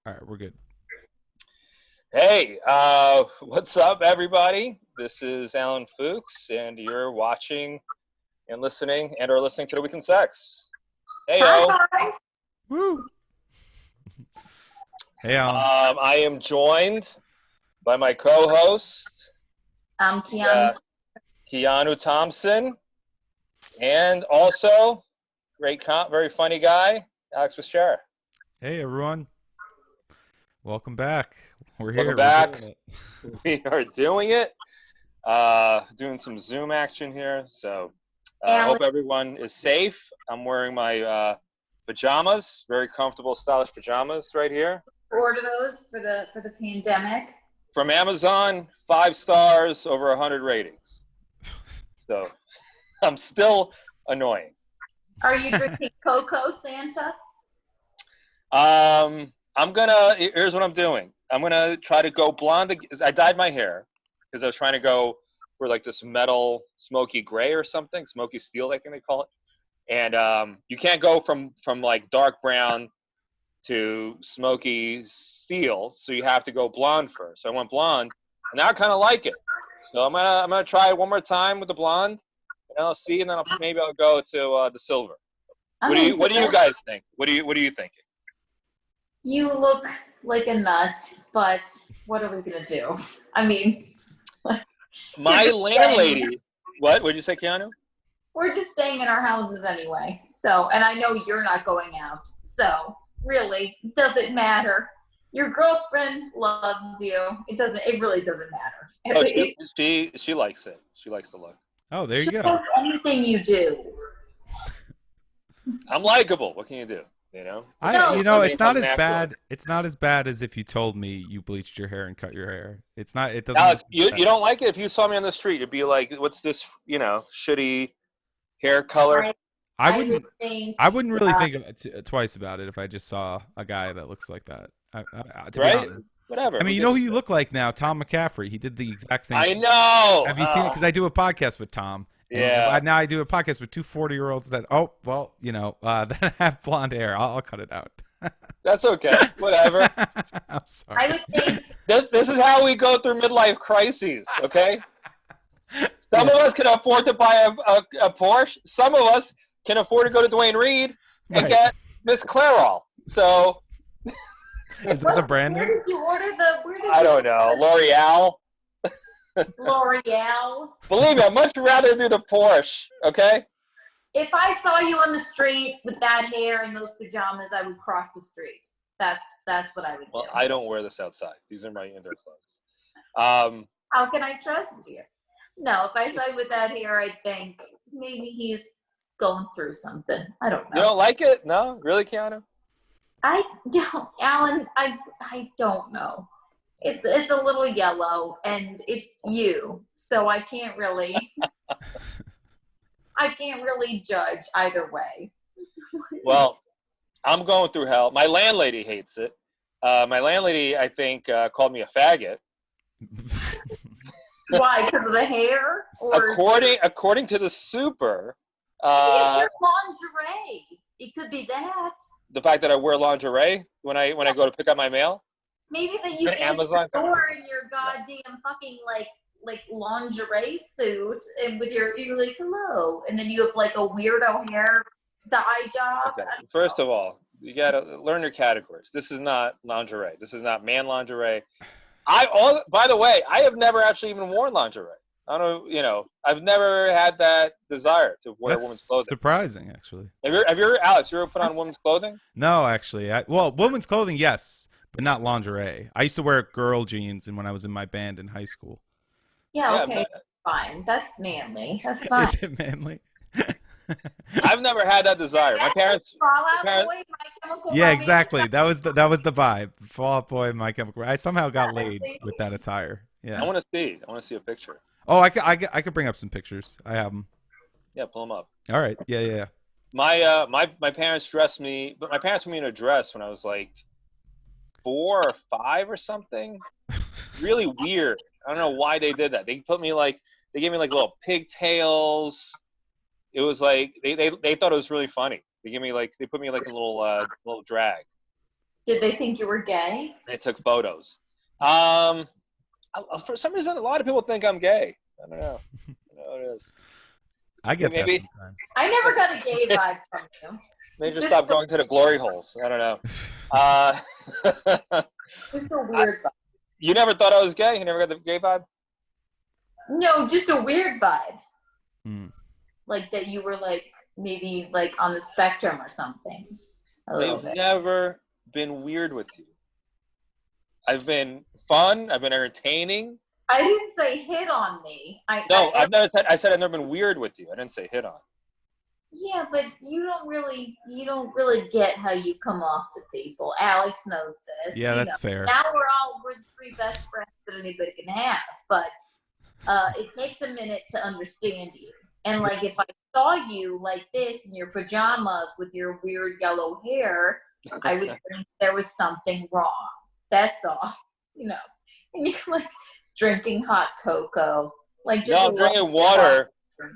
All right, we're good. Hey, what's up, everybody? This is Alan Fuchs, and you're watching and listening and/or listening to the Weekend Sex. Hey, Hi yo. guys. Woo! Hey, Allan. I am joined by my co-host, Keanu. Keanu Thompson, and also very funny guy, Alex Bashara. Hey, everyone. Welcome back. We're Welcome here. We're back. doing it. We are doing it. Doing some Zoom action here, so I Alan, hope everyone is safe. I'm wearing my pajamas, very comfortable, stylish pajamas right here order those for the pandemic. from Amazon. 5 stars, over 100 ratings. So I'm still annoying. Are you drinking cocoa, Santa? Here's what I'm doing. I'm gonna try to go blonde. I dyed my hair because I was trying to go for like this metal smoky gray or something, smoky steel, I think they call it. And you can't go from like dark brown to smoky steel, so you have to go blonde first. So I went blonde, and now I kind of like it. So I'm gonna try it one more time with the blonde, and I'll see, and then maybe I'll go to the silver. I'm What into do you it. guys think? What are you thinking? You look like a nut, but what are we gonna do? I mean, My just landlady. What would you say, Keanu? we're just staying in our houses anyway. So, and I know you're not going out. So, really, doesn't matter. Your girlfriend loves you. It really doesn't matter. Oh, she likes it. She likes the look. Oh, there you She go. loves anything you do. I'm likable. What can you do? You know. No, It's not I'm as natural. bad. It's not as bad as if you told me you bleached your hair and cut your hair. It's not. It doesn't. Alex, look you bad. don't like it? If you saw me on the street, you'd be like, "What's this? Shitty hair color?" I I would wouldn't. think. I wouldn't really think twice about it if I just saw a guy that looks like that. To be Right? honest. Whatever. I mean, Who you know gives who a you shit? look like now? Tom McCaffrey. He did the exact same I thing. know. Have you seen it? Because I do a podcast with Tom. And Yeah. now I do a podcast with two 40-year-olds that, that have blonde hair. I'll cut it out. That's okay. Whatever. I'm I sorry. would think. This is how we go through midlife crises. Okay. Some Yeah, of us can afford to buy a Porsche. Some of us can afford to go to Dwayne Reed and right. get Miss Clairol. So Is that the brand Where name? did you order the? Where did I you don't know. L'Oreal. L'Oreal. Believe me, I'd much rather do the Porsche. Okay. If I saw you on the street with that hair and those pajamas, I would cross the street. That's what I would do. Well, I don't wear this outside. These are my indoor clothes. How can I trust you? No, if I saw you with that hair, I'd think maybe he's going through something. I don't You know. don't like it? No, really, Keanu? I don't, Alan. I don't know. It's a little yellow, and it's you, so I can't really judge either way. Well, I'm going through hell. My landlady hates it. My landlady, I think, called me a faggot. Why? Because of the hair, or According to the super, it's your lingerie. It could be that. the fact that I wear lingerie when I go to pick up my mail. Maybe that you An answer Amazon. the door in your goddamn fucking like lingerie suit and with you're like hello, and then you have like a weirdo hair dye job. Okay. First of all, you gotta learn your categories. This is not lingerie. This is not man lingerie. By the way, I have never actually even worn lingerie. I don't know, I've never had that desire to wear That's women's clothing. surprising, actually. Have you ever, Alex, you ever put on women's clothing? No, actually. Women's clothing, yes, but not lingerie. I used to wear girl jeans and when I was in my band in high school. Yeah, okay, but fine. That's manly. That's fine. Is it manly? I've never had that desire. My parents. Fall Out parents- Boy, My Chemical Yeah, Romance. exactly. That was the vibe. Fall Out Boy, My Chemical. I somehow got laid with that attire. I Yeah. want to see a picture. Oh, I could bring up some pictures. I have them. Yeah, pull them up. All right. Yeah. My parents dressed me, but my parents put me in a dress when I was like 4 or 5 or something. Really weird. I don't know why they did that. They gave me like little pigtails. It was like they thought it was really funny. They put me like a little drag. Did they think you were gay? They took photos. For some reason, a lot of people think I'm gay. I don't know. I don't know what it is. I get that Maybe sometimes. I never got a gay vibe from you. maybe just stop going to the glory holes. I don't know. Just a weird vibe. You never thought I was gay? You never got the gay vibe? No, just a weird vibe. Hmm. Like that you were like maybe like on the spectrum or something. A little I've bit. never been weird with you. I've been fun. I've been entertaining. I didn't say hit on me. I've never said. I said I've never been weird with you. I didn't say hit on. Yeah, but you don't really get how you come off to people. Alex knows this. Yeah, that's fair. Now we're three best friends that anybody can have, but it takes a minute to understand you. And like if I saw you like this in your pajamas with your weird yellow hair, I would think there was something wrong. That's all. And you're like drinking hot cocoa. Like just No, I'm drinking water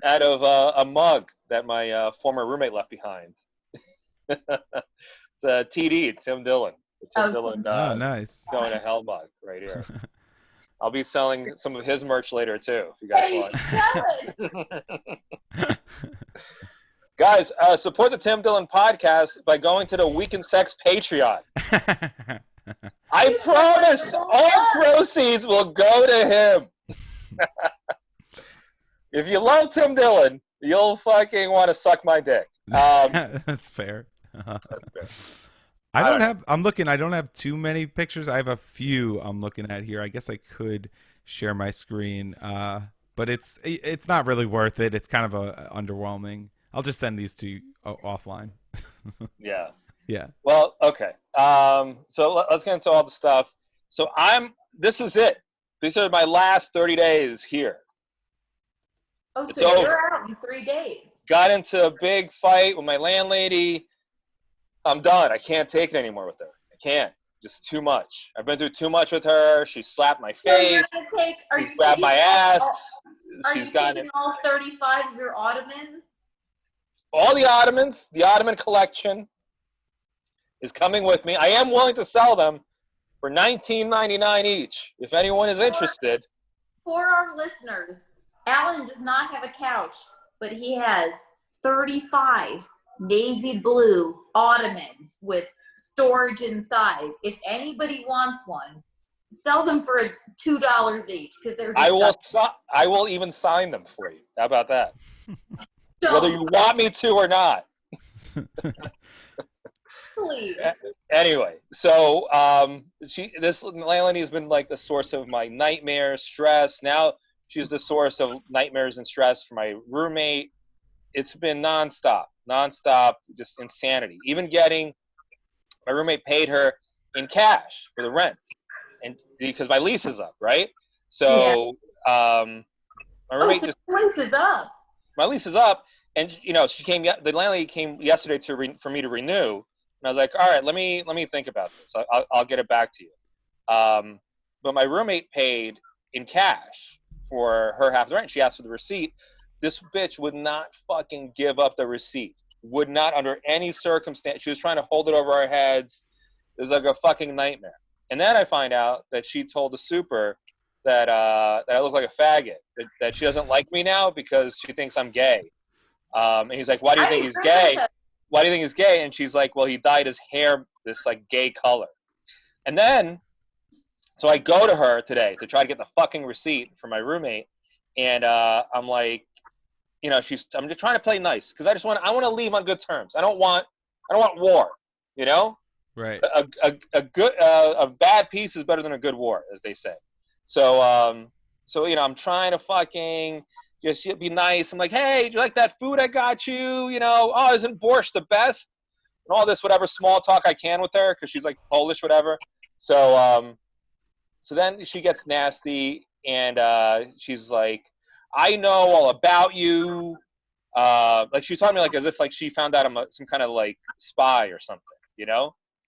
out of a mug that my former roommate left behind. It's a TD, Tim Dillon. The Tim Dillon Oh, nice. Going to hell mug right here. I'll be selling some of his merch later too, if you guys want. Sell it. Guys, support the Tim Dillon podcast by going to the Week in Sex Patreon. I promise all proceeds will go to him. If you love Tim Dillon, you'll fucking want to suck my dick. That's fair. I'm looking. I don't have too many pictures. I have a few I'm looking at here. I guess I could share my screen, but it's not really worth it. It's kind of underwhelming. I'll just send these to you offline. Yeah. Yeah. Well, okay. So let's get into all the stuff. So this is it. These are my last 30 days here. Oh, so you're out in 3 days. Got into a big fight with my landlady. I'm done. I can't take it anymore with her. I can't. Just too much. I've been through too much with her. She slapped my face. She grabbed my ass. Are you taking all 35 of your Ottomans? All the Ottomans, the Ottoman collection is coming with me. I am willing to sell them for $19.99 each. If anyone is interested. For our listeners, Allan does not have a couch, but he has 35 navy blue Ottomans with storage inside. If anybody wants one, sell them for $2 each because they're. I will even sign them for you. How about that? Whether you want me to or not. Please. Anyway, so this landlady has been like the source of my nightmares, stress. Now she's the source of nightmares and stress for my roommate. It's been nonstop, just insanity. Even my roommate paid her in cash for the rent, and because my lease is up, right? So my roommate my lease is up. My lease is up, and the landlady came yesterday for me to renew, and I was like, all right, let me think about this. I'll get it back to you. But my roommate paid in cash for her half the rent. She asked for the receipt. This bitch would not fucking give up the receipt. Would not under any circumstance. She was trying to hold it over our heads. It was like a fucking nightmare. And then I find out that she told the super that I look like a faggot. That she doesn't like me now because she thinks I'm gay. And he's like, why do you think he's gay? Why do you think he's gay? And she's like, well, he dyed his hair this like gay color. And then, so I go to her today to try to get the fucking receipt for my roommate. And I'm like, I'm just trying to play nice because I want to leave on good terms. I don't want war, Right. A bad peace is better than a good war, as they say. So I'm trying to fucking just be nice. I'm like, hey, do you like that food I got you? Oh, isn't borscht the best? And all this whatever small talk I can with her because she's like Polish, whatever. So then she gets nasty and she's like, I know all about you. Like she was talking to me like as if like she found out I'm some kind of like spy or something,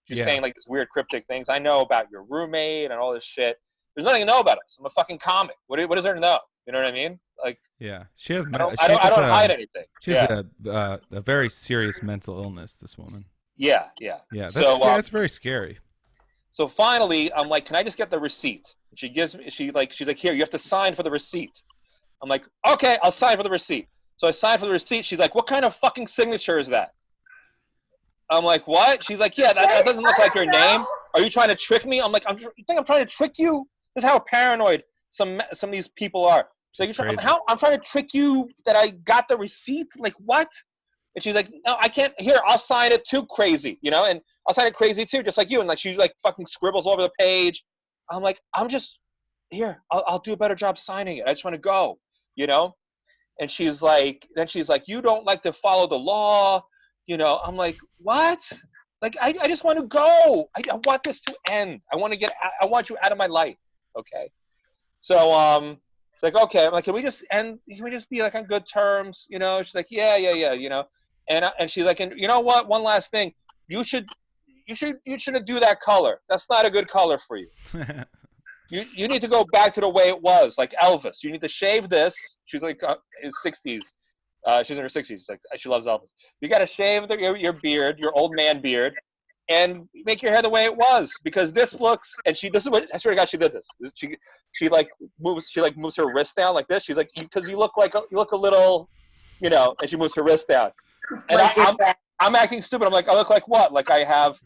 She's saying like this weird cryptic things. I know about your roommate and all this shit. There's nothing to know about us. I'm a fucking comic. What is there to know? You know what I mean? Like, yeah, she has. I don't hide anything. She has a very serious mental illness. This woman. Yeah. Yeah, that's very scary. So finally, I'm like, can I just get the receipt? And she's like, here, you have to sign for the receipt. I'm like, okay, I'll sign for the receipt. So I signed for the receipt. She's like, what kind of fucking signature is that? I'm like, what? She's like, yeah, that doesn't look like your name. Are you trying to trick me? I'm like, you think I'm trying to trick you? This is how paranoid some of these people are. She's like, I'm trying to trick you that I got the receipt? Like, what? And she's like, no, I can't. Here, I'll sign it too, crazy, you know? And I'll sign it crazy too, just like you. And like, she like fucking scribbles all over the page. I'm like, here, I'll do a better job signing it. I just want to go, you know? And she's like, you don't like to follow the law, you know? I'm like, what? Like, I just want to go. I want this to end. I want you out of my life. Okay. So, it's like, okay. I'm like, can we just be like on good terms? You know? She's like, yeah, you know? And she's like, and you know what? One last thing. You shouldn't do that color. That's not a good color for you. You need to go back to the way it was, like Elvis. You need to shave this. She's like in 60s. She's in her 60s. Like she loves Elvis. You got to shave your beard, your old man beard, and make your hair the way it was. Because this looks, and this is what I swear to God she did this. She moves her wrist down like this. She's like, because you look a little, you know, and she moves her wrist down. And I'm acting stupid. I'm like, I look like what? Like I have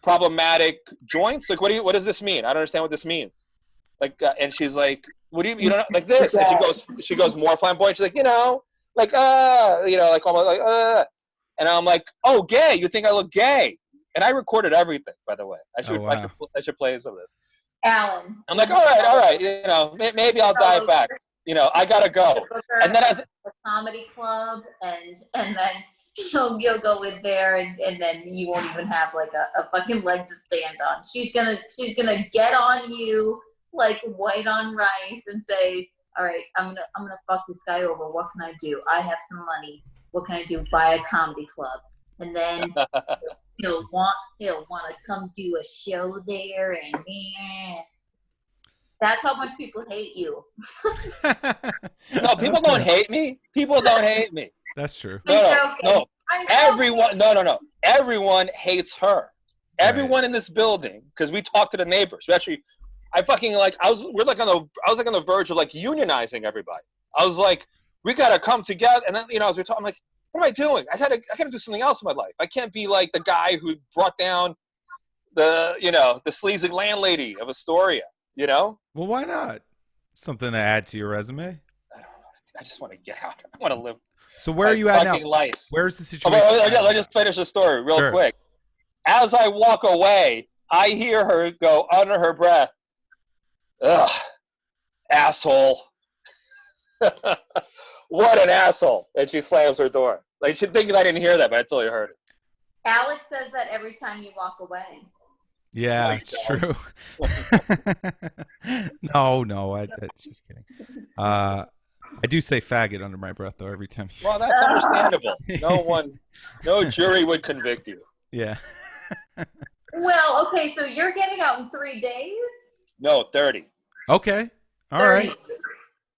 problematic joints? Like what does this mean? I don't understand what this means. Like, and she's like, what do you don't like this? And she goes more flamboyant. She's like, you know, like, you know, like almost like, and I'm like, oh, gay. You think I look gay? And I recorded everything, by the way. I should play some of this. Allan. I'm like, all right. You know, maybe I'll dive back. You know, I gotta go. And then a comedy club, and then you'll go in there, and then you won't even have like a fucking leg to stand on. She's gonna get on you like white on rice and say, all right, I'm gonna fuck this guy over. What can I do? I have some money. What can I do? Buy a comedy club. And then he'll want to come do a show there, and that's how much people hate you. No, people don't hate me. People don't hate me. That's true. No. Everyone, no. Everyone hates her. Everyone in this building, because we talked to the neighbors. We actually, I was on the verge of like unionizing everybody. I was like, we gotta come together. And then, you know, as we talking, I'm like, what am I doing? I gotta do something else in my life. I can't be like the guy who brought down the sleazy landlady of Astoria, you know? Well, why not? Something to add to your resume. I don't know. I just want to get out. I want to live. So where are you at now? Life. Where's the situation? Let's just finish the story real quick. As I walk away, I hear her go under her breath, ugh, asshole. What an asshole. And she slams her door. Like, she's thinking I didn't hear that, but I totally heard it. Alex says that every time you walk away. Yeah, it's true. No, I just kidding. I do say faggot under my breath, though, every time. Well, that's understandable. No jury would convict you. Yeah. Well, okay, so you're getting out in 3 days? No, 30. Okay. All 30. right.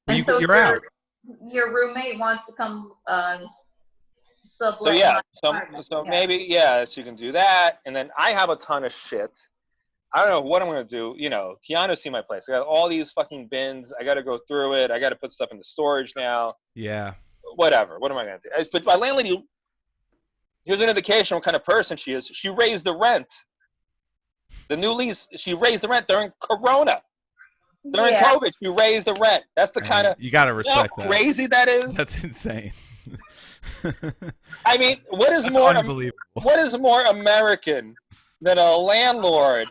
And Well, so you're out. Your roommate wants to come sublet. So maybe, she can do that. And then I have a ton of shit. I don't know what I'm going to do. You know, Keanu's seen my place. I got all these fucking bins. I got to go through it. I got to put stuff into storage now. Yeah. Whatever. What am I going to do? But my landlady, here's an indication of what kind of person she is. She raised the rent. The new lease, she raised the rent during Corona. During COVID, she raised the rent. That's the kind of... You got to respect that. Crazy that is? That's insane. I mean, what is more American than a landlord?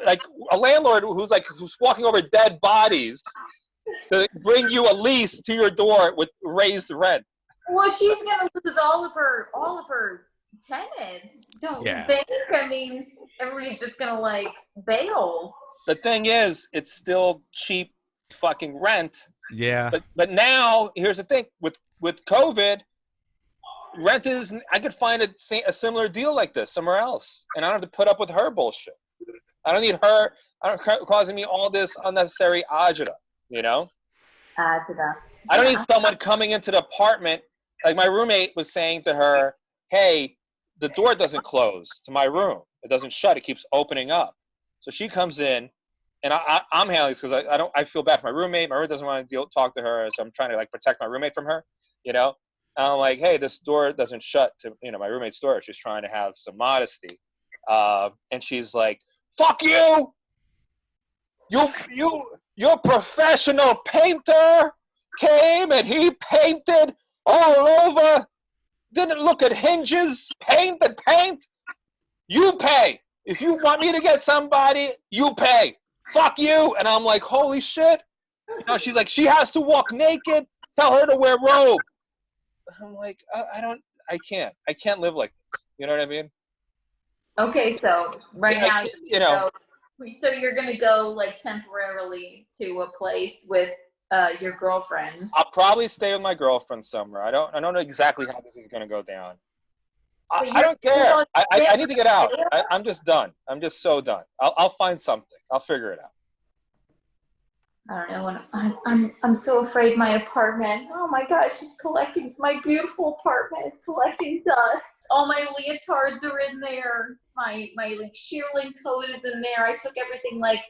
Like a landlord who's walking over dead bodies to bring you a lease to your door with raised rent. Well, she's gonna lose all of her tenants. Don't you think? I mean, everybody's just gonna like bail. The thing is, it's still cheap fucking rent. Yeah. But now here's the thing with COVID, rent is. I could find a similar deal like this somewhere else, and I don't have to put up with her bullshit. I don't need her causing me all this unnecessary agita, you know? Agita. I don't need someone coming into the apartment. Like my roommate was saying to her, hey, the door doesn't close to my room. It doesn't shut. It keeps opening up. So she comes in, and I'm handling this because I feel bad for my roommate. My roommate doesn't want to talk to her, so I'm trying to like protect my roommate from her. You know, and I'm like, hey, this door doesn't shut to my roommate's door. She's trying to have some modesty, and she's like, "Fuck you! Your professional painter came and he painted all over. Didn't look at hinges. Paint and paint. You pay. If you want me to get somebody, you pay. Fuck you." And I'm like, holy shit. She's like, she has to walk naked. Tell her to wear robe. I'm like, I can't live like this. You know what I mean? Okay, so right now, so you're gonna go like temporarily to a place with your girlfriend. I'll probably stay with my girlfriend somewhere. I don't know exactly how this is gonna go down. I don't care. I need to get out. I'm just done. I'm just so done. I'll find something. I'll figure it out. I don't know. I'm so afraid my apartment. Oh my God, she's collecting my beautiful apartment. It's collecting dust. All my leotards are in there. My like shearling coat is in there. I took everything like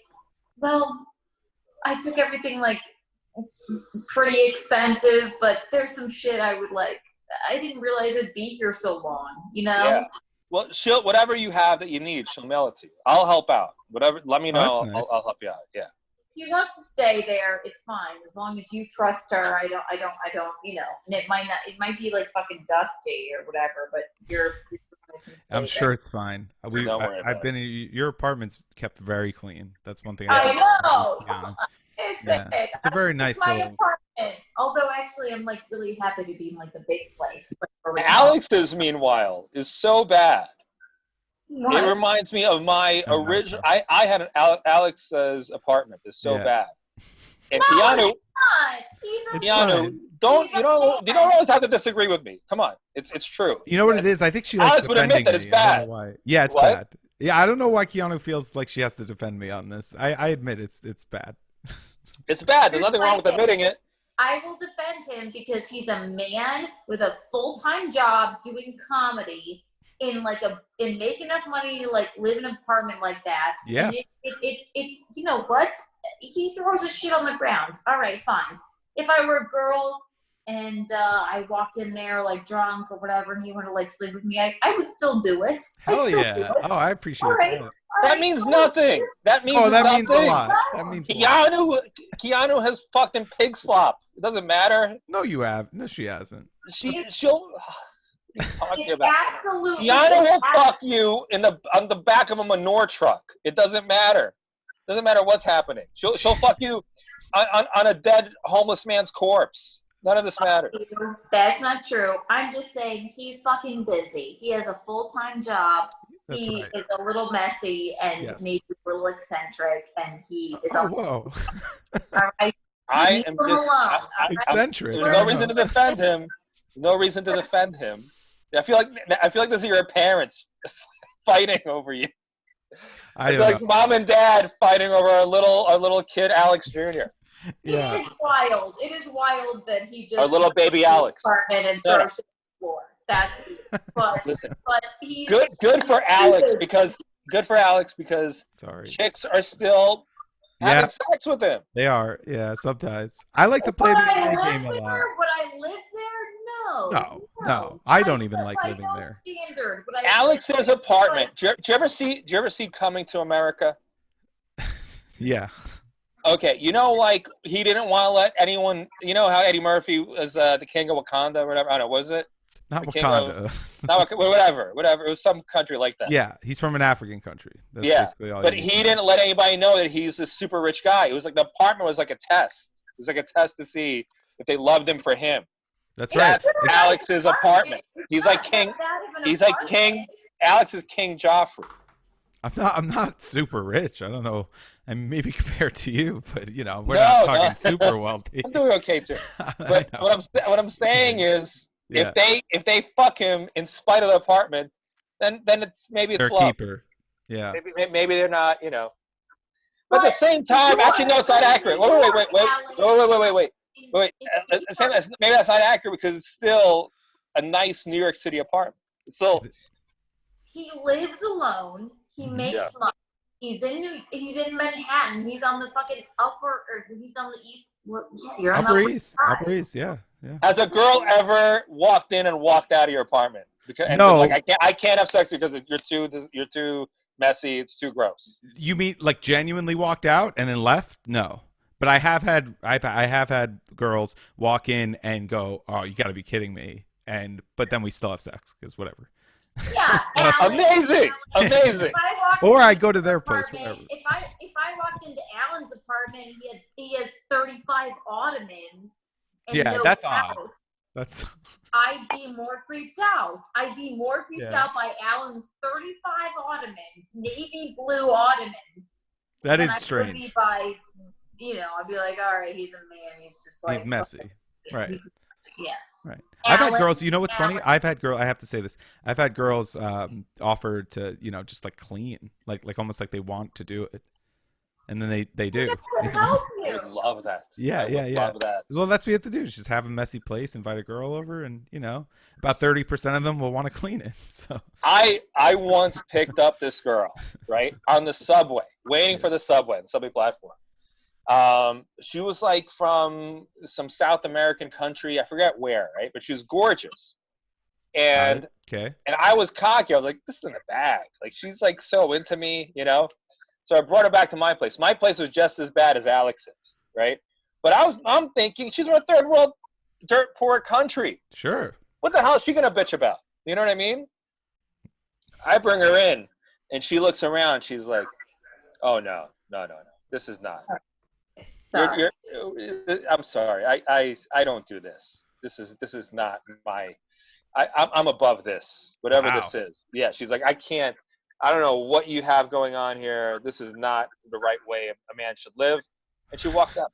pretty expensive, but there's some shit I would like. I didn't realize it'd be here so long. Yeah. Well, whatever you have that you need, she'll mail it to you. I'll help out. Whatever. Let me know. Nice. I'll help you out. Yeah. If she wants to stay there, it's fine as long as you trust her. I don't. And it might be like fucking dusty or whatever, but you're I'm sure it's fine. Don't worry I've been in your apartment's kept very clean. That's one thing. I know. Yeah. It's a very nice my little apartment. Although actually, I'm like really happy to be in like the big place. Alex's, meanwhile, is so bad. What? It reminds me of my original. I had an Alex's apartment. It's so bad. And No, Keanu, Keanu, you don't always have to disagree with me. Come on, it's true. You know what it is? I think she likes Alex would defending admit that me. it's bad. I don't know why. Yeah, it's What? bad. Yeah, I don't know why Keanu feels like she has to defend me on this. I admit it's bad. It's bad. There's nothing wrong with admitting it. I will defend him because he's a man with a full-time job doing comedy in make enough money to like live in an apartment like that. Yeah. And it you know what? He throws his shit on the ground. All right, fine. If I were a girl and I walked in there like drunk or whatever and he wanted to like sleep with me, I would still do it. Hell yeah. Oh, I appreciate that. That means nothing. That means that nothing. means a lot. That means Keanu has fucking pig slop. It doesn't matter. No, you have. No, she hasn't. She'll. Talking about. Absolutely. Keanu will fuck you on the back of a manure truck. It doesn't matter. It doesn't matter what's happening. She'll fuck you on a dead homeless man's corpse. None of this matters. That's not true. I'm just saying he's fucking busy. He has a full-time job. That's he right. is a little messy and Yes. maybe a little eccentric, and he is Whoa. all right. I am just Eccentric. There's no reason to defend him. No reason to defend him. I feel like this is your parents fighting over you. I feel like it's mom and dad fighting over our little kid Alex Jr. Yeah. It is wild. It is wild that he just our little baby Alex. And throws it to the floor. That's weird. But listen. But he's Good for Alex because Sorry. chicks are still having sex with him. They are. Yeah, sometimes. I like to play the game a lot. Would I live there? No. I don't even like living there. Standard. Alex's apartment. Do you ever see Coming to America? Yeah. Okay, like he didn't want to let anyone. You know how Eddie Murphy was the king of Wakanda or whatever. I don't know. Was it? Not Wakanda. Whatever. It was some country like that. Yeah, he's from an African country. That's basically all but he didn't let anybody know that he's a super rich guy. It was like the apartment was like a test. It was like a test to see if they loved him for him. That's right. That's Alex's apartment. He's like king. He's like king. Alex is King Joffrey. I'm not super rich. I don't know. I mean, maybe compared to you, but we're not talking super wealthy. I'm doing okay too. But what I'm saying is, if they fuck him in spite of the apartment, then it's they're love. Keeper. Yeah. Maybe they're not. But at the same time, actually, no, it's not accurate. Wait. Maybe that's not accurate because it's still a nice New York City apartment. It's still. He lives alone. He makes money. He's in Manhattan. He's on the fucking he's on the east. Well, yeah, you're on the Upper upper East. side. Upper East, yeah. Has a girl ever walked in and walked out of your apartment? Because and been No. like, I can't have sex because you're too messy. It's too gross. You mean like genuinely walked out and then left? No. But I have had girls walk in and go, "Oh, you got to be kidding me!" But then we still have sex because whatever. Yeah, So- Amazing. If I walked Or I into go to their his place, apartment- whatever. If I walked into Allan's apartment, he has 35 Ottomans. And Yeah, no that's doubt, odd. That's I'd be more creeped out. I'd be more creeped Yeah. out by Allan's 35 Ottomans, navy blue Ottomans. that than is I would strange. be by, I'd be like, all right, he's a man. He's just like He's messy, right? Yeah. Right. I've had Allan- girls. You know what's funny? Allan- I have to say this. I've had girls offer to just like clean, like almost like they want to do it, and then they do. To help I you. would love that. Yeah, I would yeah. love that. Well, that's what you have to do. Is just have a messy place, invite a girl over, and about 30% of them will want to clean it. So I once picked up this girl, right, on the subway, waiting for the subway platform. She was like from some South American country, I forget where, right? But she was gorgeous. And okay, and I was cocky. I was like, this is in the bag. Like, she's like so into me, So I brought her back to my place. My place was just as bad as Alex's, right? But I'm thinking she's from a third world, dirt poor country. sure. What the hell is she gonna bitch about? You know what I mean? I bring her in, and she looks around. She's like, "Oh no, this is not. Sorry. I'm sorry. I don't do this. This is not my. I'm above this. Whatever Wow. this is. Yeah." She's like, "I can't. I don't know what you have going on here. This is not the right way a man should live." And she walked up.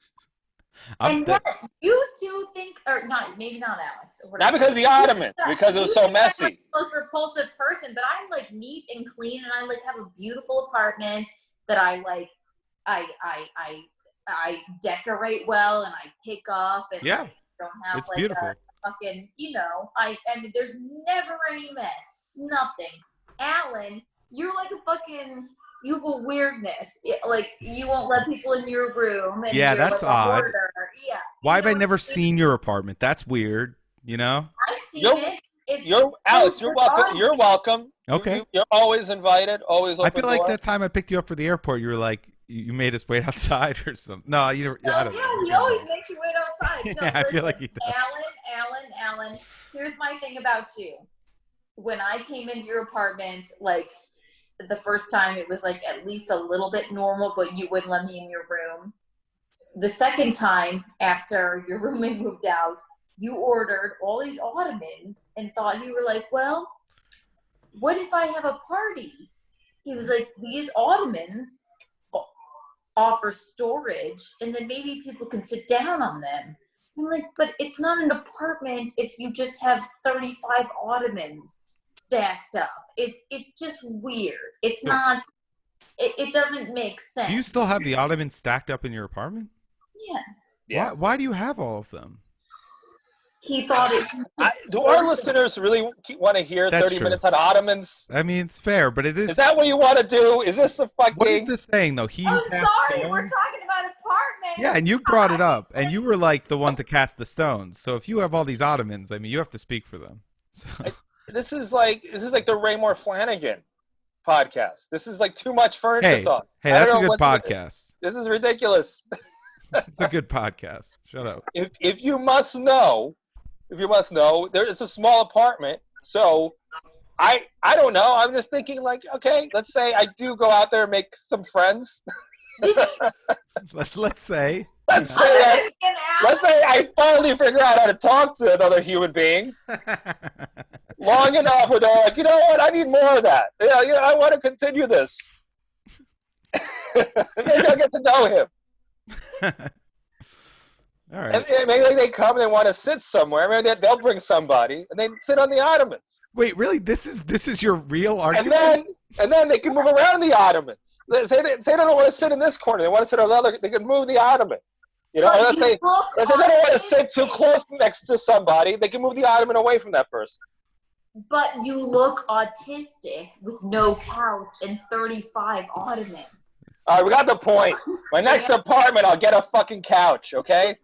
And what you two think, or not, maybe not Alex. Or Not whatever. because of the Ottomans, because it was so You think I'm, messy. like, the most repulsive person, but I'm like neat and clean, and I like have a beautiful apartment that I like. I decorate well, and I pick up, and Yeah. I don't have It's like beautiful. a fucking, I mean, there's never any mess, nothing. Allan, you're like a fucking. You have a weirdness. Like, you won't let people in your room. And Yeah, you're that's like a odd. hoarder. Yeah. Why have I know, never seen your apartment? That's weird. I've seen You're- it. Alex, you're welcome. You're welcome. Okay. You're always invited. Always open I feel like door. that time I picked you up for the airport, you were like, you made us wait outside or something. No, I don't Yeah, know. he always makes you wait outside. No, Yeah, I feel listen, like he does. Allan, here's my thing about you. When I came into your apartment, like, the first time, it was like at least a little bit normal, but you wouldn't let me in your room. The second time, after your roommate moved out, you ordered all these Ottomans and thought, you were like, well, what if I have a party? He was like, these Ottomans offer storage, and then maybe people can sit down on them. I'm like, but it's not an apartment if you just have 35 Ottomans stacked up. It's just weird. It's not. It doesn't make sense. Do you still have the Ottomans stacked up in your apartment? Yes. Yeah. Why do you have all of them? He thought it. Do our listeners really want to hear That's 30 true. minutes on Ottomans? I mean, it's fair, but it is. Is that what you want to do? Is this a fucking? What is this saying though? He I'm who cast sorry, we're stones. talking about apartments. Yeah, and you brought it up, and you were like the one to cast the stones. So if you have all these Ottomans, I mean, you have to speak for them. So. This is like the Raymore Flanagan podcast. This is like too much furniture talk. Hey, I don't that's a know good what to- podcast. This is ridiculous. It's a good podcast. Shut up. If you must know, there is a small apartment. So I don't know. I'm just thinking like, okay, let's say I do go out there and make some friends. Let's say. Let's say I finally figure out how to talk to another human being long enough where they're like, you know what, I need more of that. Yeah, I want to continue this. Maybe I'll get to know him. All right. And maybe they come and they want to sit somewhere. Maybe they'll bring somebody and they sit on the Ottomans. Wait, really? This is your real argument? And then they can move around the Ottomans. Say they don't want to sit in this corner. They want to sit on the other. They can move the Ottoman. Or let's say they don't want to sit too close next to somebody. They can move the Ottoman away from that person. But you look autistic with no couch and 35 ottomans. All right, we got the point. My next apartment, I'll get a fucking couch, okay?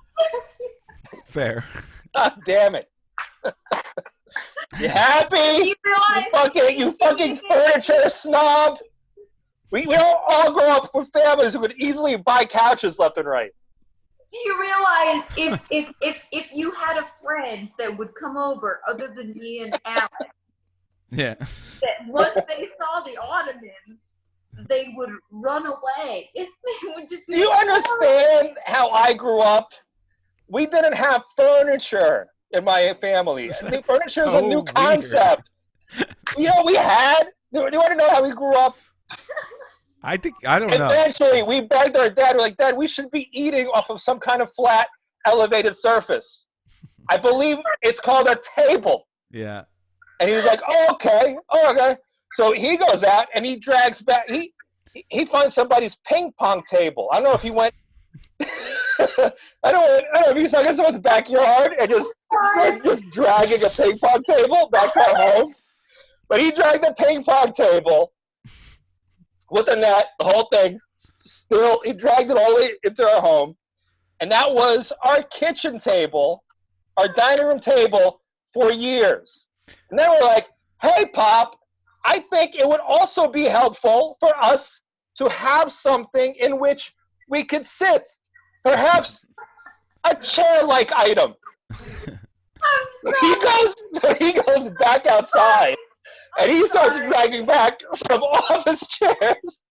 Fair. God damn it. You happy? You fucking furniture snob. We don't all grow up with families who could easily buy couches left and right. Do you realize if you had a friend that would come over other than me and Allan, Yeah. that once they saw the Ottomans, they would run away. They would just Do you understand how I grew up? We didn't have furniture in my family. I think furniture is a new concept. You know, we had. Do you want to know how we grew up? I don't know. Eventually, we begged our dad. We're like, Dad, we should be eating off of some kind of flat, elevated surface. I believe it's called a table. Yeah. And he was like, oh, okay. So he goes out and he drags back. He finds somebody's ping pong table. I don't know if he went. I don't know if he's like in someone's backyard and just dragging a ping pong table back to our home. But he dragged the ping pong table with the net, the whole thing. Still, he dragged it all the way into our home. And that was our kitchen table, our dining room table for years. And then we're like, hey, Pop, I think it would also be helpful for us to have something in which we could sit. Perhaps a chair-like item. So he goes back outside, and he starts dragging back some office chairs.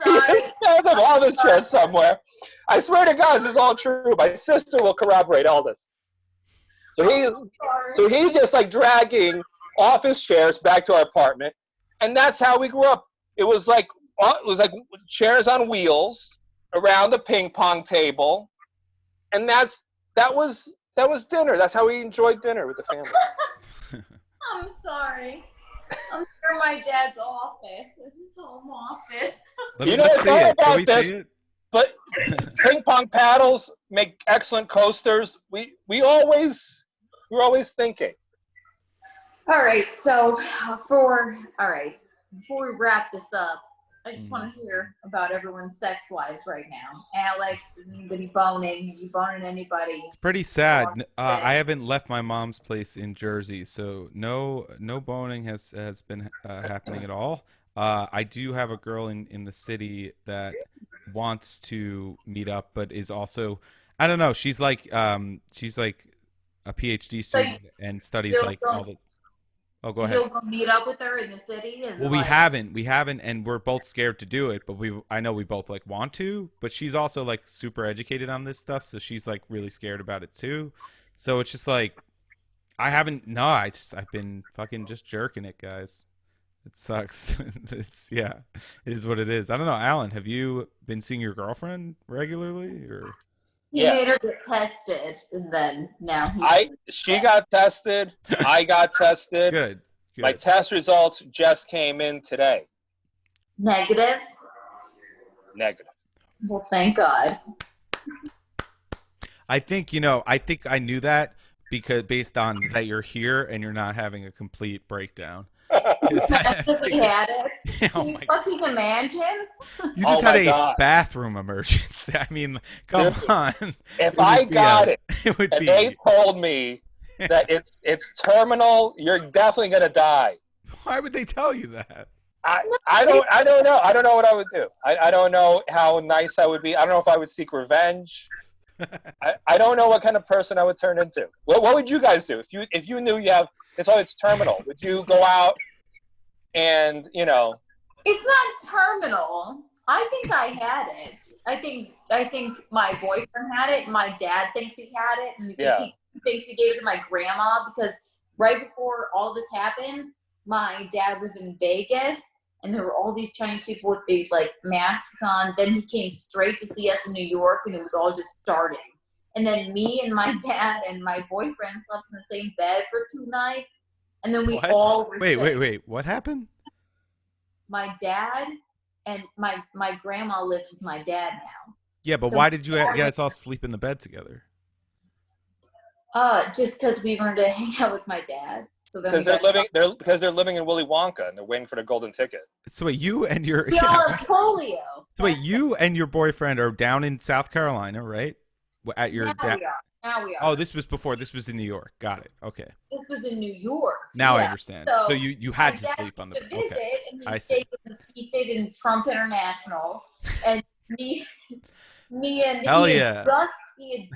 sorry. There's an office chair somewhere. I swear to God, this is all true. My sister will corroborate all this. So he's just like dragging office chairs back to our apartment, and that's how we grew up. It was like chairs on wheels around the ping pong table, and that was dinner. That's how we enjoyed dinner with the family. I'm sorry. I'm in my dad's office. This is home office. You know, it's not about this, but ping pong paddles make excellent coasters. We're always thinking. All right, before we wrap this up, I just want to hear about everyone's sex lives right now. Alex, is anybody boning? Are you boning anybody? It's pretty sad. I haven't left my mom's place in Jersey, so no boning has been happening at all. I do have a girl in the city that wants to meet up, but is also, I don't know. She's like a PhD student and studies like all the. Oh, go ahead. You'll go meet up with her in the city? Well, we haven't, and we're both scared to do it. But I know we both like want to. But she's also like super educated on this stuff, so she's like really scared about it too. So it's just like, I haven't. No, I've been fucking just jerking it, guys. It sucks. It is what it is. I don't know, Allan. Have you been seeing your girlfriend regularly, or? He made her get tested, and then now she got tested. I got tested. Good. My test results just came in today. Negative. Well, thank God. I think I knew that because based on that you're here and you're not having a complete breakdown. Imagine if we had it. Oh Can you fucking imagine? You just had a bathroom emergency. I mean, come on. If I got it, would and be. they told me that it's terminal, you're definitely gonna die. Why would they tell you that? I don't know. I don't know what I would do. I don't know how nice I would be. I don't know if I would seek revenge. I don't know what kind of person I would turn into. What would you guys do if you knew it's terminal? Would you go out and It's not terminal. I think I had it. I think my boyfriend had it. My dad thinks he had it, and he thinks he gave it to my grandma because right before all this happened, my dad was in Vegas, and there were all these Chinese people with big masks on. Then he came straight to see us in New York, and it was all just starting. And then me and my dad and my boyfriend slept in the same bed for 2 nights, and then we all were sick. Wait. What happened? My dad and my grandma lives with my dad now. Yeah, but why did you guys all sleep in the bed together? Just because we wanted to hang out with my dad. So then we Because they're got living because they're living in Willy Wonka and they're waiting for the golden ticket. So wait, you and your we all have polio. So wait, That's you and your boyfriend are down in South Carolina, right? At your Now we are. Now we are. Oh, this was before. This was in New York. Got it. Okay. This was in New York. Now I Yeah. understand. So So you my had to dad sleep on the. came to visit, Okay. and I see. he stayed in Trump International, and me and Hell yeah. he had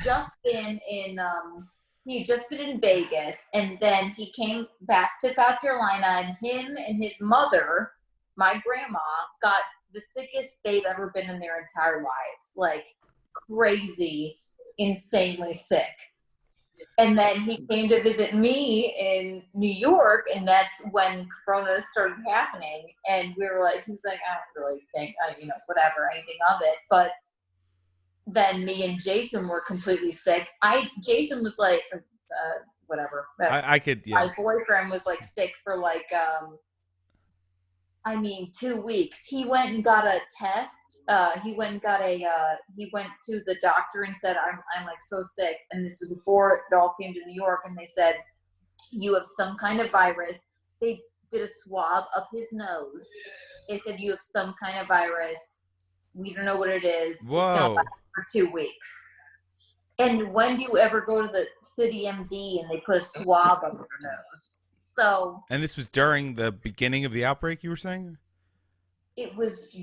just been in Vegas, and then he came back to South Carolina, and him and his mother, my grandma, got the sickest they've ever been in their entire lives, like crazy, insanely sick. And then he came to visit me in New York, and that's when Corona started happening. And we were like, he was like, I don't really think, whatever, anything of it. But then me and Jason were completely sick. Jason was like, whatever. I could. Yeah. My boyfriend was like sick for 2 weeks. He went and got a test. He went to the doctor and said, I'm like so sick. And this is before it all came to New York. And they said, you have some kind of virus. They did a swab up his nose. They said, you have some kind of virus. We don't know what it is. It's going to Whoa. last for 2 weeks. And when do you ever go to the city MD and they put a swab up your nose? So And this was during the beginning of the outbreak, you were saying? it was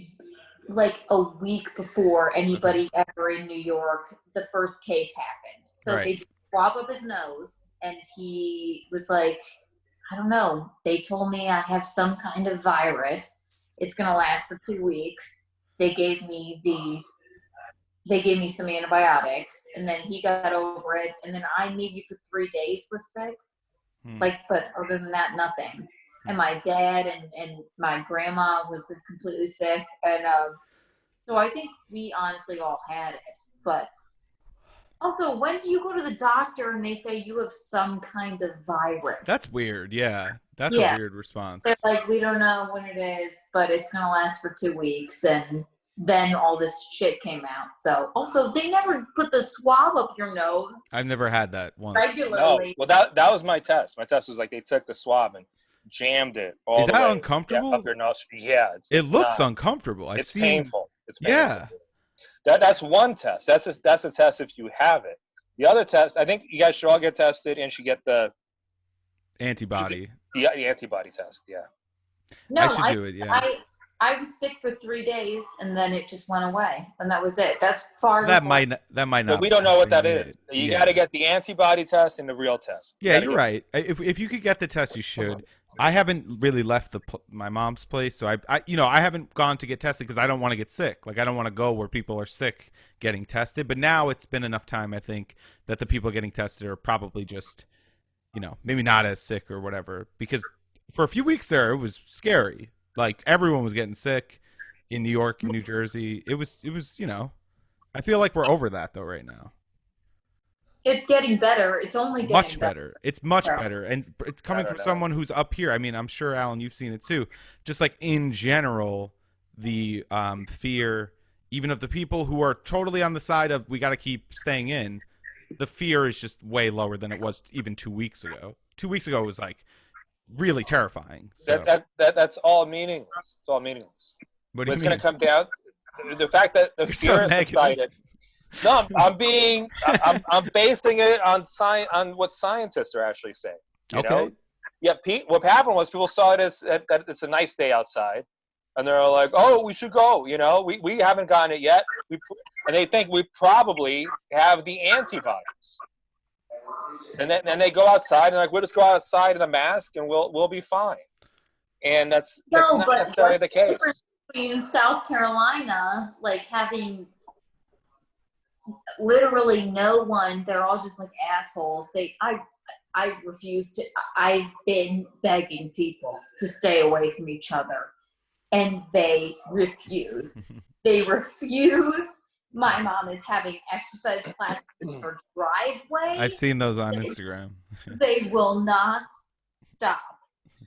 like a week before anybody ever in New York, the first case happened. So Right. they did swab up his nose, and he was like, I don't know. They told me I have some kind of virus. It's going to last for 2 weeks. They gave me some antibiotics, and then he got over it. And then I maybe for 3 days was sick. But other than that, nothing. And my dad and my grandma was completely sick. And so I think we honestly all had it. But also, when do you go to the doctor and they say you have some kind of virus? That's weird. Yeah. That's Yeah. a weird response. They're like, we don't know when it is, but it's going to last for 2 weeks. And then all this shit came out. So also, they never put the swab up your nose I've never had that once. No, regularly. well that was my test. My test was like they took the swab and jammed it all Is the that way uncomfortable? up your nose. Yeah, It looks uncomfortable. I've it's seen. painful. It's painful. Yeah. That's one test. That's a test if you have it. The other test, I think you guys should all get tested and should get the Antibody. the antibody test. Yeah. No, I should do it. Yeah. I was sick for 3 days, and then it just went away, and that was it. That's far. That might not. But we don't know what that is. is. You got to get the antibody test and the real test. Yeah, you're right. If you could get the test, you should. I haven't really left my mom's place, so I haven't gone to get tested because I don't want to get sick. Like I don't want to go where people are sick getting tested. But now it's been enough time, I think, that the people getting tested are probably just, maybe not as sick or whatever. Because for a few weeks there, it was scary. Like everyone was getting sick in New York and New Jersey. It was. I feel like we're over that though right now. It's getting better. It's only getting Much better. It's much better. And it's coming from know. someone who's up here. I mean, I'm sure, Allan, you've seen it too. Just like in general, the fear, even of the people who are totally on the side of we got to keep staying in, the fear is just way lower than it was even 2 weeks ago. 2 weeks ago was like really terrifying. So. That's all meaningless. It's all meaningless. What do you It's mean? going to come down the fact that the You're fear so is negative. subsided. No, I'm basing it on what scientists are actually saying. You know? Yeah, what happened was people saw it as that it's a nice day outside, and they're like, "Oh, we should go." We haven't gotten it yet, and they think we probably have the antibodies. And then they go outside and like we'll just go outside in a mask and we'll be fine. And that's not necessarily the case. In South Carolina, like having literally no one, they're all just like assholes. I refuse to. I've been begging people to stay away from each other, and they refuse. They refuse. My mom is having exercise classes in her driveway. I've seen those on Instagram. They will not stop.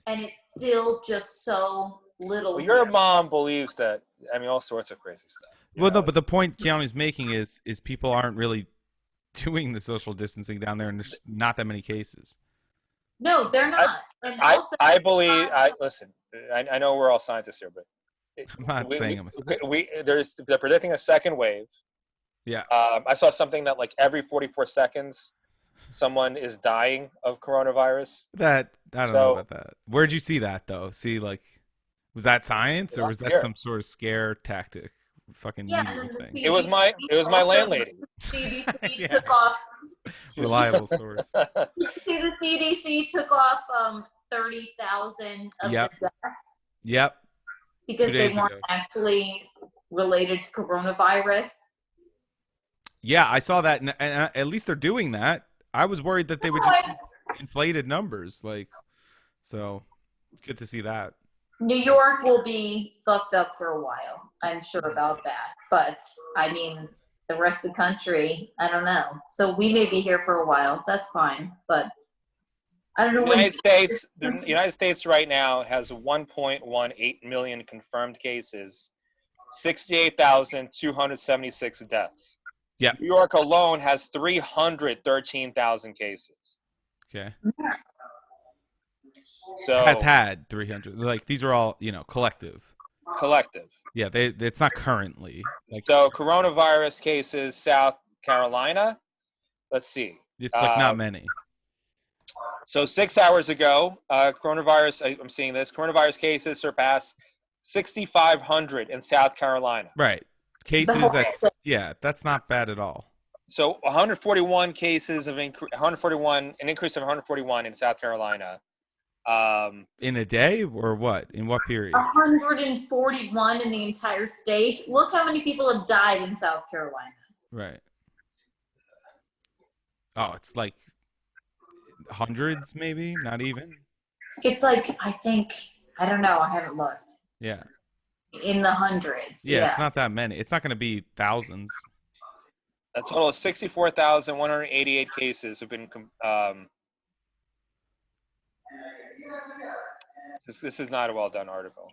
And it's still just so little. Well, your mom believes that, all sorts of crazy stuff. Well, no, but the point Keanu's making is people aren't really doing the social distancing down there, and there's not that many cases. No, they're not. And I also, I believe. Listen. I know we're all scientists here, but I'm not saying I'm a they're predicting a second wave. yeah. I saw something that like every 44 seconds, someone is dying of coronavirus. That I don't know So about that. Where'd you see that though? See, like, was that science or was that here, some sort of scare tactic? Fucking yeah, media and then the thing. it was my also, landlady. CDC Yeah. took off. Reliable source. You see, the CDC took off 30,000 of Yep. the deaths Yep. because 2 they days weren't ago. actually related to coronavirus. Yeah, I saw that, and at least they're doing that. I was worried that they would just keep inflated numbers, like. So, good to see that. New York will be fucked up for a while. I'm sure about that. But I mean, the rest of the country, I don't know. So we may be here for a while. That's fine. But I don't know The when. United States right now has 1.18 million confirmed cases, 68,276 deaths. Yeah. New York alone has 313,000 cases. Okay. So Has had 300. Like, these are all, collective. collective. Yeah, it's not currently. Like, So coronavirus cases, South Carolina. Let's see. it's like not many. So 6 hours ago, I'm seeing this. Coronavirus cases surpassed 6,500 in South Carolina. Right. Cases, that's not bad at all. So 141 cases an increase of 141 in South Carolina. In a day or what? In what period? 141 in the entire state. Look how many people have died in South Carolina. Right. Oh, it's like hundreds, maybe, not even. It's like, I don't know. I haven't looked. Yeah. In the hundreds. Yeah, it's not that many. It's not going to be thousands. A total of 64,188 cases have been. This is not a well done article.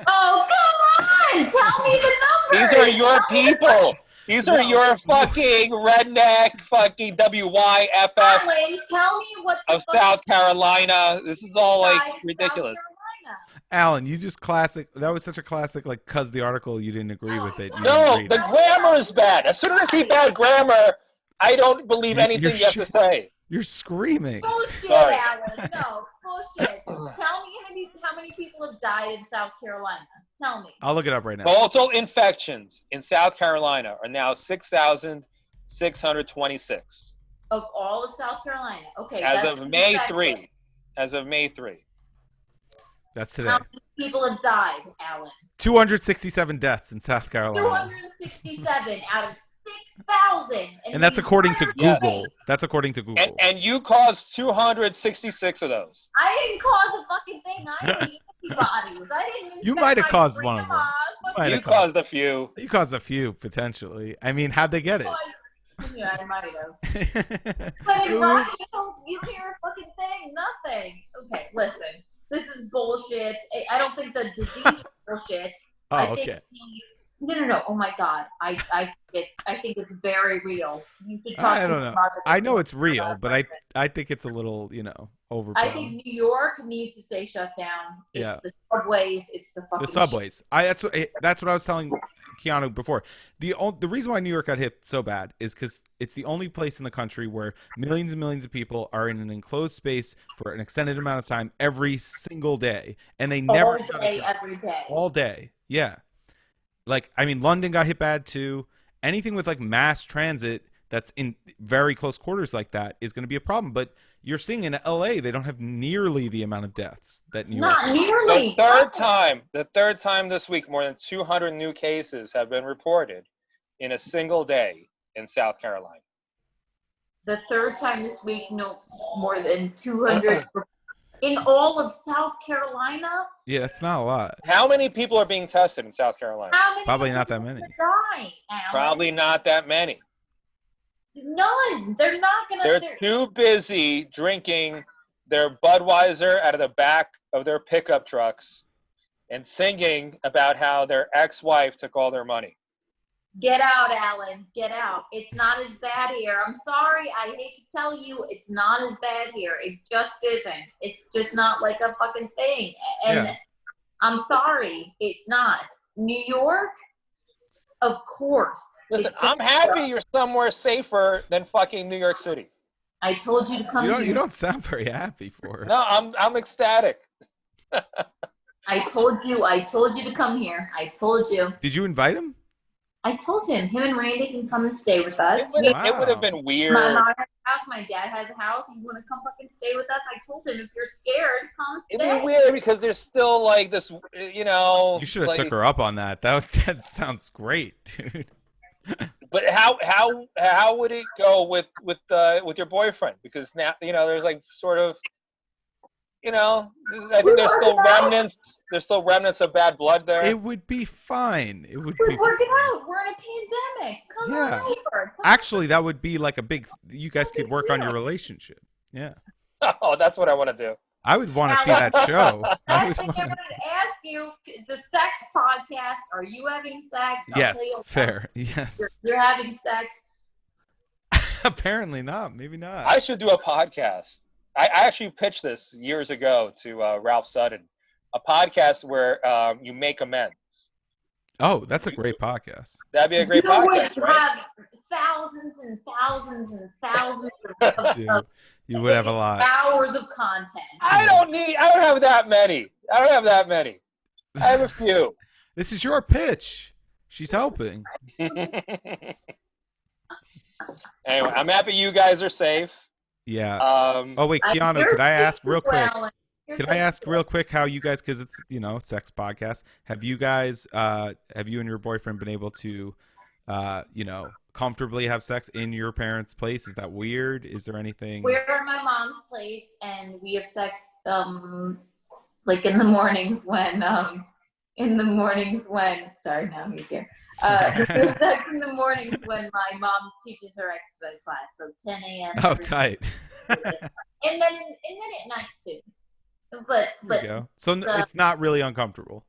Oh, come on! Tell me the numbers. These are your people. These are your fucking redneck, fucking WYFF Allan, tell me what the of South Carolina. This is all like died in ridiculous. South Carolina. Allan, you just classic. That was such a classic, like, cause the article you didn't agree with it. You No, didn't the read it. grammar is bad. As soon as I see bad grammar, I don't believe anything you have to say. You're screaming. Bullshit, Sorry. Allan. No, bullshit. Tell me how many people have died in South Carolina. Tell me. I'll look it up right now. Total infections in South Carolina are now 6,626. Of all of South Carolina. Okay. As that's of May infected. 3. As of May 3. That's today. How many people have died, Allan? 267 deaths in South Carolina. 267 out of 6,000. And that's according to Yeah. Google. That's according to Google. And you caused 266 of those. I didn't cause a fucking thing. I am the antibodies. I didn't. You infect might have my caused one of them. grandma. You caused a few. You caused a few, potentially. I mean, how'd they get it? Yeah, I might have. But in radio, you hear a fucking thing? Nothing. Okay, listen. This is bullshit. I don't think the disease is bullshit. Oh, I think okay. No. Oh my God. I think it's very real. You should talk I to don't know. Margaret I know it's real, about but it. I think it's a little, overblown. I think New York needs to stay shut down. It's Yeah. the subways. It's the fucking The subways. That's what I was telling Keanu before. The reason why New York got hit so bad is because it's the only place in the country where millions and millions of people are in an enclosed space for an extended amount of time every single day, and they never shut it down. every day. All day. Yeah. Like, I mean, London got hit bad too. Anything with like mass transit that's in very close quarters like that is going to be a problem. But you're seeing in LA, they don't have nearly the amount of deaths that New York. Not nearly. The third time this week, more than 200 new cases have been reported in a single day in South Carolina. The third time this week, no more than 200 in all of South Carolina. Yeah, that's not a lot. How many people are being tested in South Carolina? How many? Probably not people that many. Die, Allan? Probably not that many. None. They're not gonna. They're too busy drinking their Budweiser out of the back of their pickup trucks and singing about how their ex-wife took all their money. Get out, Allan. Get out. It's not as bad here. I'm sorry. I hate to tell you, it's not as bad here. It just isn't. It's just not like a fucking thing. And Yeah. I'm sorry. It's not. New York? Of course. Listen, It's I'm happy you're somewhere safer than fucking New York City. I told you to come You here. don't sound very happy for it. No, I'm ecstatic. I told you to come here. I told you. Did you invite him? I told him and Randy can come and stay with us. It would have been weird. My mom has a house, my dad has a house. You want to come fucking stay with us? I told him if you're scared, come stay. It'd be weird because there's still like this, You should have like, took her up on that. That sounds great, dude. But how would it go with your boyfriend? Because now there's like sort of I think there's still remnants. There's still remnants of bad blood there. It would be fine. It would We're be working fine. out. We're in a pandemic. Come Yeah. on over. Actually, that would be like a big. You guys could work on your relationship. Yeah. Oh, that's what I want to do. I would want to see that show. Last thing I wanted to ask you, it's a sex podcast. Are you having sex? I'll Yes, tell you fair. Yes. You're having sex. Apparently not. Maybe not. I should do a podcast. I actually pitched this years ago to Ralph Sutton, a podcast where you make amends. Oh, that's a great podcast. That'd be a great You podcast, would right? have thousands and thousands and thousands of You would have a lot. hours of content. I don't have that many. I have a few. This is your pitch. She's helping. Anyway, I'm happy you guys are safe. Yeah. Oh wait, Keanu, could I ask real quick? Can I ask real quick how you guys, because it's sex podcast. Have you guys, have you and your boyfriend been able to, comfortably have sex in your parents' place? Is that weird? Is there anything? We're at my mom's place, and we have sex, like in the mornings when, sorry, now he's here. We have sex in the mornings when my mom teaches her exercise class, so 10 a.m. Oh, tight. and then at night too. But There you go. So it's not really uncomfortable.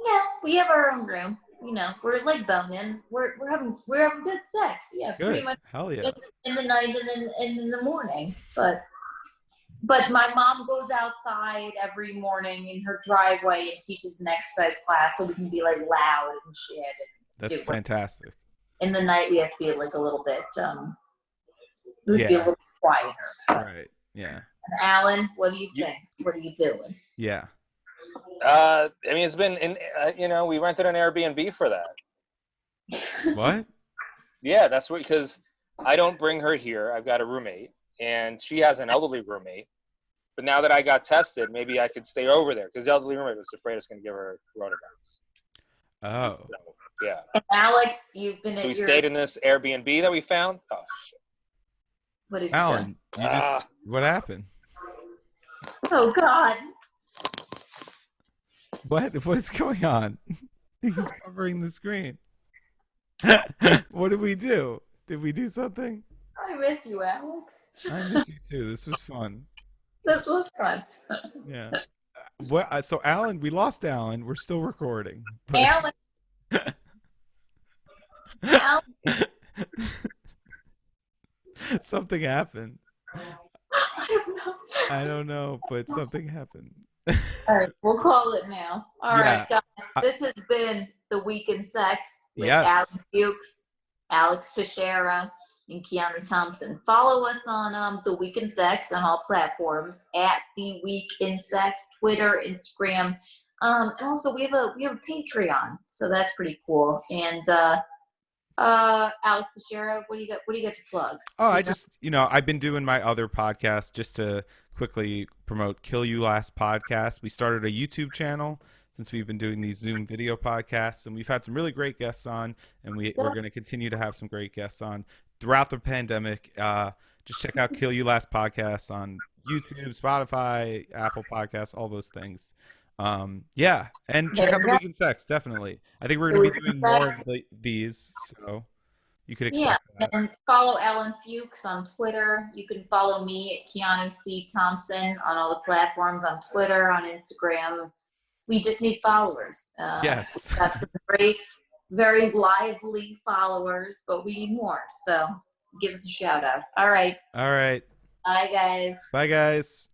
Yeah, we have our own room. We're like boning. We're having good sex. Yeah, Good. pretty much. Hell yeah. In the night and then in the morning. But my mom goes outside every morning in her driveway and teaches an exercise class, so we can be like loud and shit. And That's fantastic. in the night, we have to be like a little bit. We have to be a little quieter. Right. Yeah. And Allan, what do you think? What are you doing? Yeah. I mean, it's been we rented an Airbnb for that. What? Yeah, that's because I don't bring her here. I've got a roommate, and she has an elderly roommate. But now that I got tested, maybe I could stay over there because the elderly roommate was afraid it's going to give her coronavirus. Oh. So, yeah. And Alex, you've been So we stayed in this Airbnb that we found. Oh shit. What did Allan, what happened? Oh God. What is going on? He's covering the screen. What did we do? Did we do something? I miss you, Alex. I miss you too. This was fun. This was fun. Yeah. So Allan, we lost Allan. We're still recording. But... Allan. Allan. Something happened. I don't know, but something happened. All right, we'll call it now. All Yeah. right, guys. This has been The Week in Sex with Yes. Allan Fuchs, Alex Fischera, and Keanu Thompson. Follow us on The Week in Sex on all platforms at The Week in Sex, Twitter, Instagram. And also we have a Patreon, so that's pretty cool. And Alex Fischera, what do you got to plug? Oh, I just, I've been doing my other podcast just to quickly promote Kill You Last podcast. We started a YouTube channel since we've been doing these Zoom video podcasts, and we've had some really great guests on, and we're going to continue to have some great guests on throughout the pandemic. Just check out Kill You Last podcast on YouTube, Spotify, Apple Podcasts, all those things. Yeah, and check out The Week in Sex, definitely. I think we're going to be doing more of these, so you could expect that. And follow Allan Fuchs on Twitter. You can follow me at Keanu C. Thompson on all the platforms, on Twitter, on Instagram. We just need followers. Yes. That's great. very lively followers, but we need more. So give us a shout out. All right. All right. Bye, guys. Bye, guys.